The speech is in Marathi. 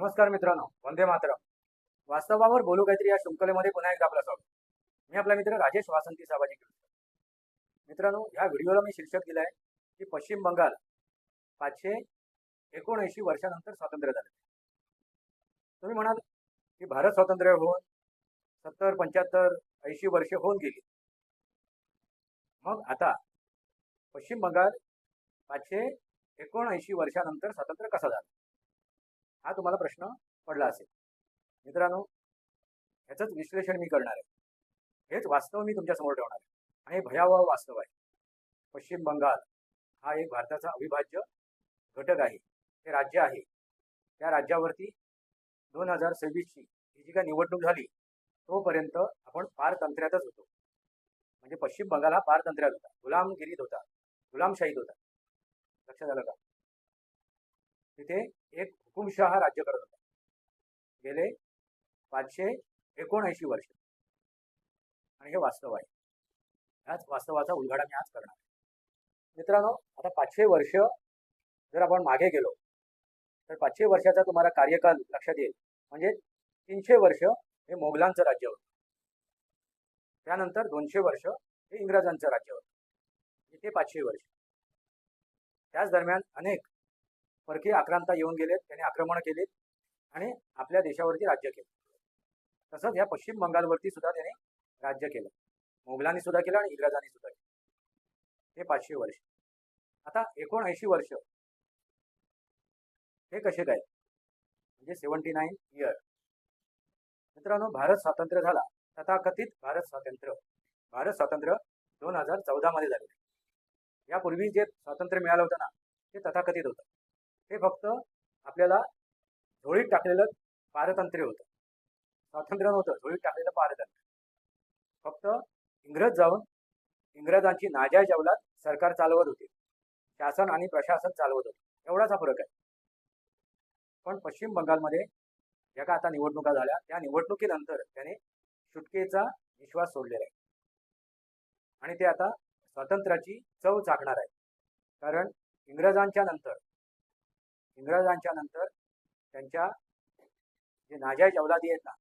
नमस्कार मित्रांनो, वंदे मातरम. वास्तवावर बोलू काहीतरी या शृंखलेमध्ये पुन्हा एकदा आपलं स्वागत. मी आपला मित्र राजेश वासंती साबाजी केळकर. मित्रांनो, ह्या व्हिडिओला मी शीर्षक दिलंय की पश्चिम बंगाल 579 वर्षानंतर स्वातंत्र्य झाले. तुम्ही म्हणाल की भारत स्वातंत्र्य होऊन 70, 75, 80 वर्ष होऊन गेली. मग आता पश्चिम बंगाल 579 वर्षानंतर स्वातंत्र्य कसं झालं, हा तुम्हाला प्रश्न पडला असेल. मित्रांनो, ह्याचंच विश्लेषण मी करणार आहे. हेच वास्तव मी तुमच्या समोर ठेवणार आहे आणि हे भयावह वास्तव आहे. पश्चिम बंगाल हा एक भारताचा अविभाज्य घटक आहे. हे राज्य आहे. त्या राज्यावरती 2026ची ही जी काय निवडणूक झाली तोपर्यंत आपण पारतंत्र्यातच होतो. म्हणजे पश्चिम बंगाल हा पारतंत्र्यात होता, गुलामगिरीत होता, गुलामशाहीत होता. लक्षात आलं का? तिथे एक हुकुमशहा राज्य करत होता गेले 579 वर्ष. आणि हे वास्तव आहे. ह्याच वास्तवाचा उलगडा मी आज करणार आहे. मित्रांनो, आता 500 वर्ष जर आपण मागे गेलो तर 500 वर्षाचा तुम्हाला कार्यकाल लक्षात येईल. म्हणजे 300 वर्ष हे मोगलांचं राज्य होतं. त्यानंतर 200 वर्ष हे इंग्रजांचं राज्य होतं. इथे 500 वर्ष. त्याच दरम्यान अनेक परकीय आक्रांता येऊन गेलेत, त्यांनी आक्रमण केलीत आणि आपल्या देशावरती राज्य केलं. तसंच या पश्चिम बंगालवरती सुद्धा त्याने राज्य केलं. मोगलांनी सुद्धा केलं आणि इंग्रजांनी सुद्धा केलं. हे 500 वर्ष. आता 79 वर्ष हे कसे काय, म्हणजे 79 इयर. मित्रांनो, भारत स्वातंत्र्य झाला, तथाकथित भारत स्वातंत्र्य 2014 मध्ये झाले. यापूर्वी जे स्वातंत्र्य मिळालं होतं ना, ते तथाकथित होतं. हे फक्त आपल्याला झोळीत टाकलेलं पारतंत्र्य होतं. स्वातंत्र्य नव्हतं, झोळीत टाकलेलं पारतंत्र्य. फक्त इंग्रज जाऊन इंग्रजांची नाजायज अवलाद सरकार चालवत होते, शासन आणि प्रशासन चालवत होते. एवढाच हा फरक आहे. पण पश्चिम बंगालमध्ये ज्या का आता निवडणुका झाल्या, त्या निवडणुकीनंतर त्याने सुटकेचा विश्वास सोडलेला आहे आणि ते आता स्वातंत्र्याची चव चाखणार आहे. कारण इंग्रजांच्या नंतर त्यांच्या जे नाजायज अवलादी आहेत ना,